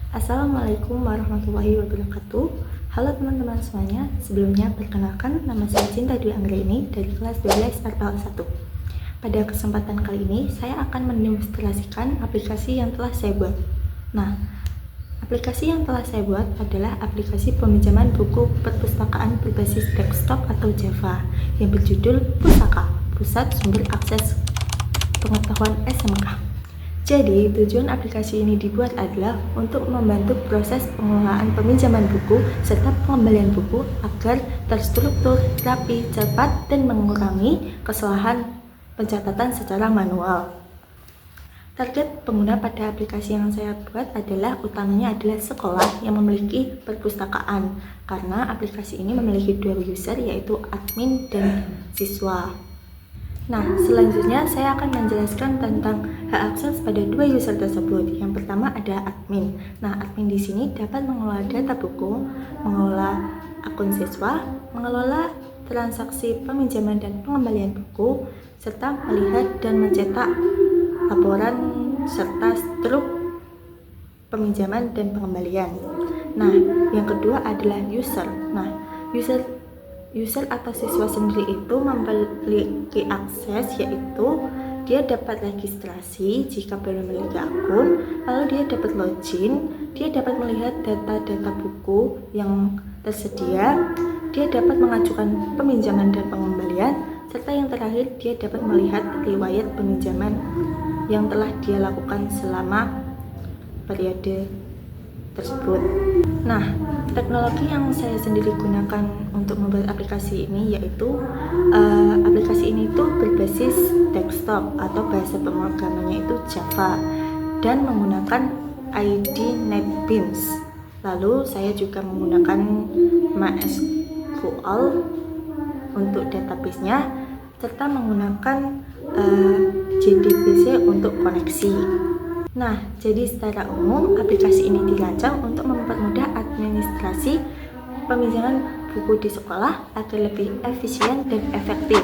Assalamualaikum warahmatullahi wabarakatuh. Halo teman-teman semuanya. Sebelumnya perkenalkan, nama saya Cinta Dwi Anggraini dari kelas 12 RPL 1. Pada kesempatan kali ini saya akan mendemonstrasikan aplikasi yang telah saya buat. Nah, aplikasi yang telah saya buat adalah aplikasi peminjaman buku perpustakaan berbasis desktop atau Java yang berjudul Pusaka, Pusat Sumber Akses Pengetahuan SMK. Jadi, tujuan aplikasi ini dibuat adalah untuk membantu proses pengelolaan peminjaman buku serta pengembalian buku agar terstruktur, rapi, cepat, dan mengurangi kesalahan pencatatan secara manual. Target pengguna pada aplikasi yang saya buat utamanya adalah sekolah yang memiliki perpustakaan, karena aplikasi ini memiliki dua user, yaitu admin dan siswa. Nah, selanjutnya saya akan menjelaskan tentang hak akses pada dua user tersebut. Yang pertama ada admin. Nah, admin di sini dapat mengelola data buku, mengelola akun siswa, mengelola transaksi peminjaman dan pengembalian buku, serta melihat dan mencetak laporan serta struk peminjaman dan pengembalian. Nah, yang kedua adalah user. Nah, user atau siswa sendiri itu memiliki akses, yaitu dia dapat registrasi jika belum memiliki akun, lalu dia dapat login, dia dapat melihat data-data buku yang tersedia, dia dapat mengajukan peminjaman dan pengembalian, serta yang terakhir dia dapat melihat riwayat peminjaman yang telah dia lakukan selama periode tersebut. Nah, teknologi yang saya sendiri gunakan untuk membuat aplikasi ini yaitu aplikasi ini itu berbasis desktop atau bahasa pemrogramannya itu Java dan menggunakan ID NetBeans. Lalu saya juga menggunakan MySQL untuk database-nya serta menggunakan JDBC untuk koneksi. Nah, jadi secara umum aplikasi ini dirancang untuk mempermudah administrasi peminjaman buku di sekolah agar lebih efisien dan efektif.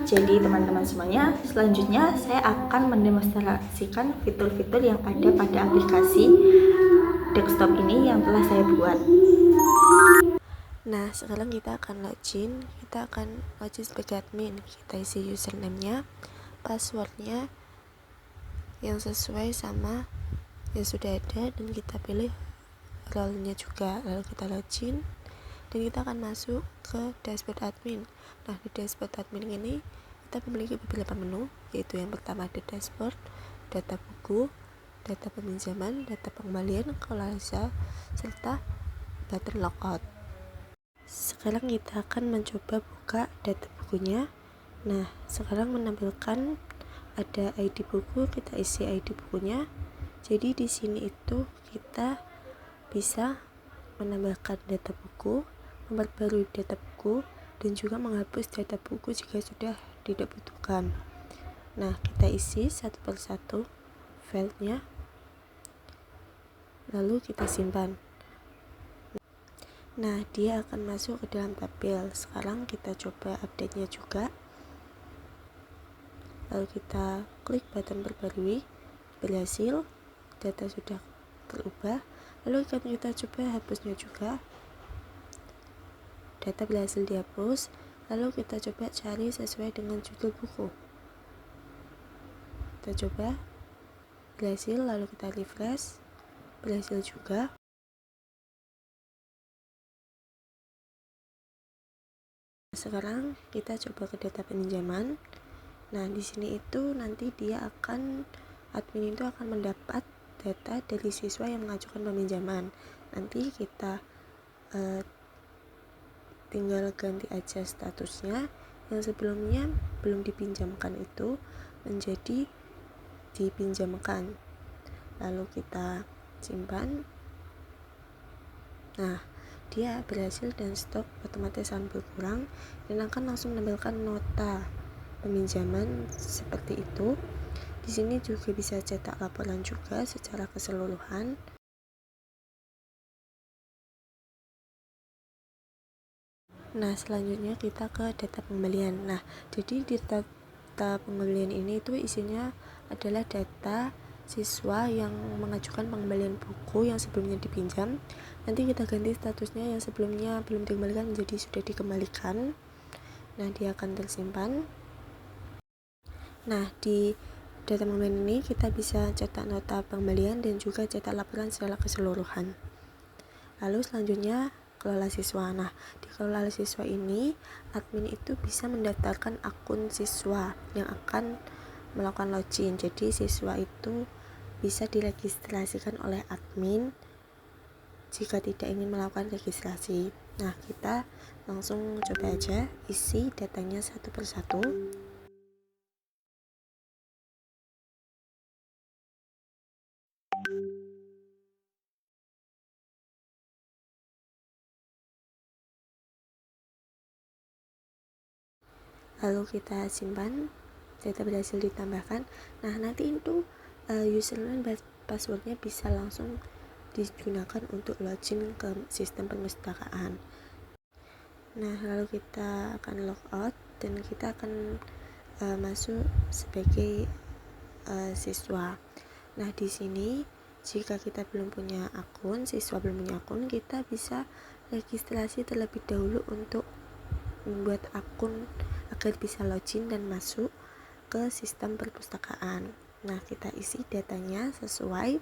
Jadi teman-teman semuanya, selanjutnya saya akan mendemonstrasikan fitur-fitur yang ada pada aplikasi desktop ini yang telah saya buat. Nah, sekarang kita akan login sebagai admin. Kita isi username-nya, password-nya yang sesuai sama yang sudah ada, dan kita pilih role-nya juga. Lalu kita login dan kita akan masuk ke dashboard admin. Nah, di dashboard admin ini kita memiliki beberapa menu, yaitu yang pertama ada dashboard, data buku, data peminjaman, data pengembalian, kolase, serta button logout. Sekarang kita akan mencoba buka data bukunya. Nah, sekarang menampilkan ada ID buku, kita isi ID bukunya. Jadi di sini itu kita bisa menambahkan data buku, memperbarui data buku, dan juga menghapus data buku jika sudah tidak butuhkan. Nah, kita isi satu persatu filenya, lalu kita simpan. Nah, dia akan masuk ke dalam tabel. Sekarang kita coba update-nya juga. Lalu kita klik button perbarui, berhasil, data sudah terubah. Lalu kita coba hapusnya juga, data berhasil dihapus. Lalu kita coba cari sesuai dengan judul buku, kita coba, berhasil. Lalu kita refresh, berhasil juga. Sekarang kita coba ke data peminjaman. Nah, di sini itu nanti admin itu akan mendapat data dari siswa yang mengajukan peminjaman. Nanti kita tinggal ganti aja statusnya, yang sebelumnya belum dipinjamkan itu menjadi dipinjamkan. Lalu kita simpan. Nah, dia berhasil dan stok otomatis akan berkurang dan akan langsung menampilkan nota peminjaman seperti itu. Di sini juga bisa cetak laporan juga secara keseluruhan. Nah, selanjutnya kita ke data pengembalian. Nah, jadi di data pengembalian ini itu isinya adalah data siswa yang mengajukan pengembalian buku yang sebelumnya dipinjam, nanti kita ganti statusnya yang sebelumnya belum dikembalikan menjadi sudah dikembalikan. Nah, dia akan tersimpan. Nah, di data pengembalian ini kita bisa cetak nota pengembalian dan juga cetak laporan secara keseluruhan. Lalu selanjutnya kelola siswa. Nah, di kelola siswa ini admin itu bisa mendaftarkan akun siswa yang akan melakukan login. Jadi siswa itu bisa diregistrasikan oleh admin jika tidak ingin melakukan registrasi. Nah, kita langsung coba aja isi datanya satu persatu. Lalu kita simpan, data berhasil ditambahkan. Nah, nanti itu username dan passwordnya bisa langsung digunakan untuk login ke sistem perpustakaan. Nah, lalu kita akan logout dan kita akan masuk sebagai siswa. Nah, di sini jika kita belum punya akun, siswa belum punya akun, kita bisa registrasi terlebih dahulu untuk membuat akun agar bisa login dan masuk ke sistem perpustakaan. Nah, kita isi datanya sesuai.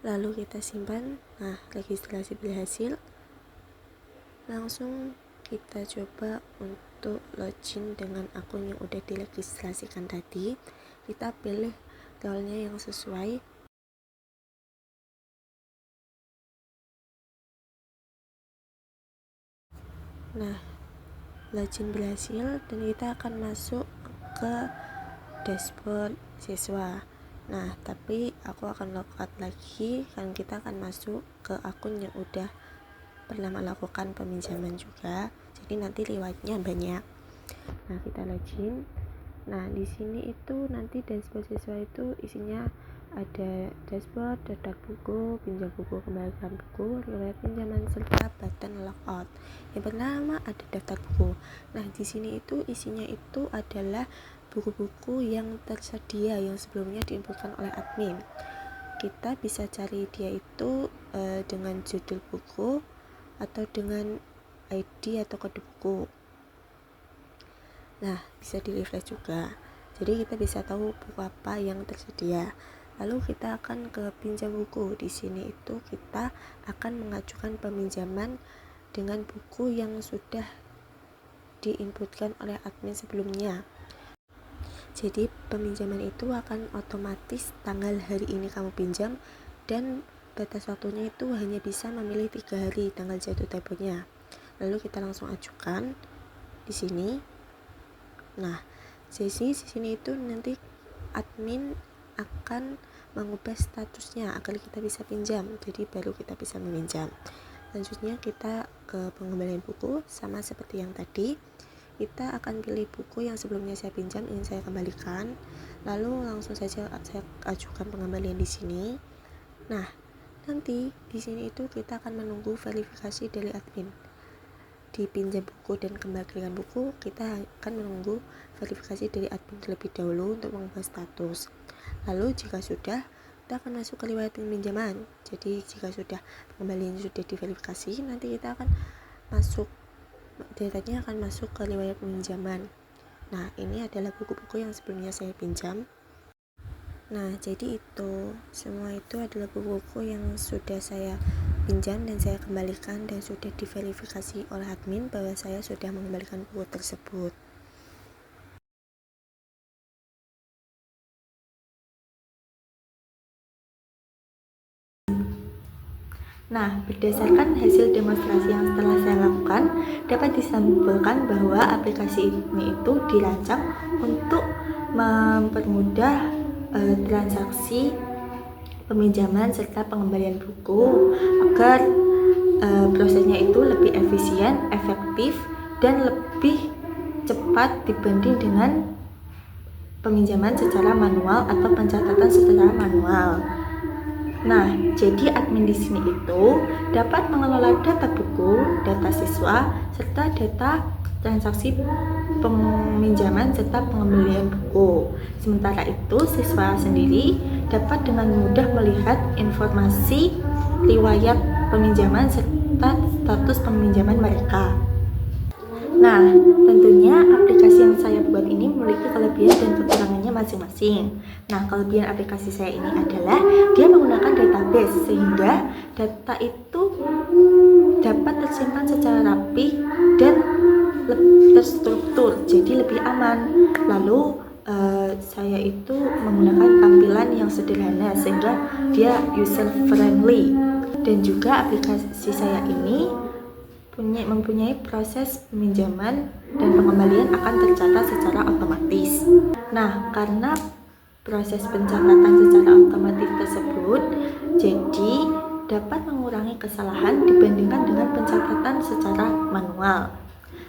Lalu kita simpan. Nah, registrasi berhasil. Langsung kita coba untuk login dengan akun yang udah diregistrasikan tadi. Kita pilih role-nya yang sesuai. Nah, login berhasil dan kita akan masuk ke dashboard siswa. Nah, tapi aku akan logout lagi kan kita akan masuk ke akun yang udah pernah melakukan peminjaman juga. Jadi nanti riwayatnya banyak. Nah, kita login. Nah, di sini itu nanti dashboard siswa itu isinya ada dashboard, daftar buku, pinjam buku, kembalikan buku, riwayat pinjaman serta button logout. Yang pertama ada daftar buku. Nah, di sini itu isinya itu adalah buku-buku yang tersedia yang sebelumnya diinputkan oleh admin. Kita bisa cari dia itu dengan judul buku atau dengan ID atau kode buku. Nah, bisa di refresh juga. Jadi kita bisa tahu buku apa yang tersedia. Lalu kita akan ke pinjam buku. Di sini itu kita akan mengajukan peminjaman dengan buku yang sudah diinputkan oleh admin sebelumnya. Jadi peminjaman itu akan otomatis tanggal hari ini kamu pinjam dan batas waktunya itu hanya bisa memilih 3 hari tanggal jatuh temponya. Lalu kita langsung ajukan di sini. Nah, di sini itu nanti admin akan mengubah statusnya agar kita bisa pinjam. Jadi baru kita bisa meminjam. Selanjutnya kita ke pengembalian buku sama seperti yang tadi. Kita akan pilih buku yang sebelumnya saya pinjam ingin saya kembalikan. Lalu langsung saja saya ajukan pengembalian di sini. Nah, nanti di sini itu kita akan menunggu verifikasi dari admin. Di pinjam buku dan kembalikan buku kita akan menunggu verifikasi dari admin terlebih dahulu untuk mengubah status. Lalu jika sudah, kita akan masuk ke riwayat pinjaman. Jadi jika sudah pengembalian sudah diverifikasi, nanti kita akan masuk, datanya akan masuk ke riwayat pinjaman. Nah, ini adalah buku-buku yang sebelumnya saya pinjam. Nah, jadi itu semua itu adalah buku-buku yang sudah saya pinjam dan saya kembalikan dan sudah diverifikasi oleh admin bahwa saya sudah mengembalikan buku tersebut. Nah, berdasarkan hasil demonstrasi yang setelah saya lakukan, dapat disimpulkan bahwa aplikasi ini itu dirancang untuk mempermudah transaksi peminjaman serta pengembalian buku agar prosesnya itu lebih efisien, efektif, dan lebih cepat dibanding dengan peminjaman secara manual atau pencatatan secara manual. Nah, jadi admin di sini itu dapat mengelola data buku, data siswa, serta data transaksi peminjaman serta pengembalian buku. Sementara itu, siswa sendiri dapat dengan mudah melihat informasi riwayat peminjaman serta status peminjaman mereka. Nah, tentunya aplikasi yang saya buat ini memiliki kelebihan dan kekurangannya masing-masing. Nah, kelebihan aplikasi saya ini adalah dia menggunakan database sehingga data itu dapat tersimpan secara rapi dan terstruktur, jadi lebih aman. Lalu saya itu menggunakan tampilan yang sederhana sehingga dia user friendly, dan juga aplikasi saya ini mempunyai proses peminjaman dan pengembalian akan tercatat secara otomatis. Nah, karena proses pencatatan secara otomatis tersebut jadi dapat mengurangi kesalahan dibandingkan dengan pencatatan secara manual.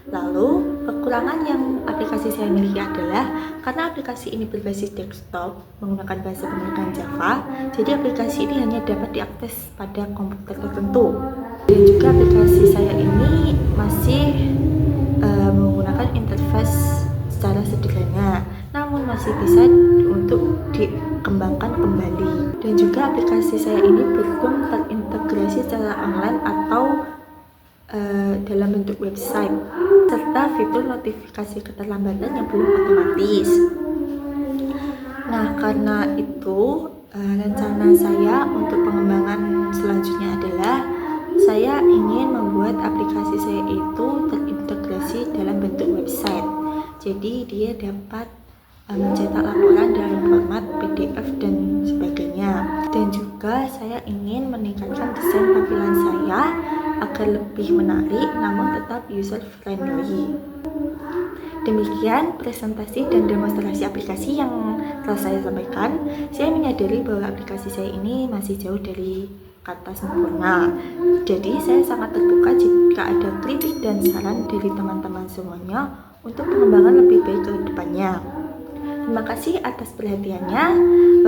Lalu, kekurangan yang aplikasi saya miliki adalah karena aplikasi ini berbasis desktop menggunakan bahasa pemrograman Java, jadi aplikasi ini hanya dapat diakses pada komputer tertentu. Dan juga aplikasi saya ini masih menggunakan interface secara sederhana, namun masih bisa untuk dikembangkan kembali. Dan juga aplikasi saya ini belum terintegrasi secara online atau dalam bentuk website, serta fitur notifikasi keterlambatan yang belum otomatis. Nah, karena itu rencana saya untuk pengembangan selanjutnya adalah saya ingin membuat aplikasi saya itu terintegrasi dalam bentuk website. Jadi dia dapat mencetak laporan dalam format PDF dan sebagainya. Dan juga saya ingin meningkatkan desain tampilan saya agar lebih menarik namun tetap user friendly. Demikian presentasi dan demonstrasi aplikasi yang telah saya sampaikan. Saya menyadari bahwa aplikasi saya ini masih jauh dari kata sempurna. Jadi saya sangat terbuka jika ada kritik dan saran dari teman-teman semuanya untuk pengembangan lebih baik ke depannya. Terima kasih atas perhatiannya.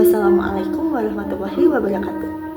Wassalamualaikum warahmatullahi wabarakatuh.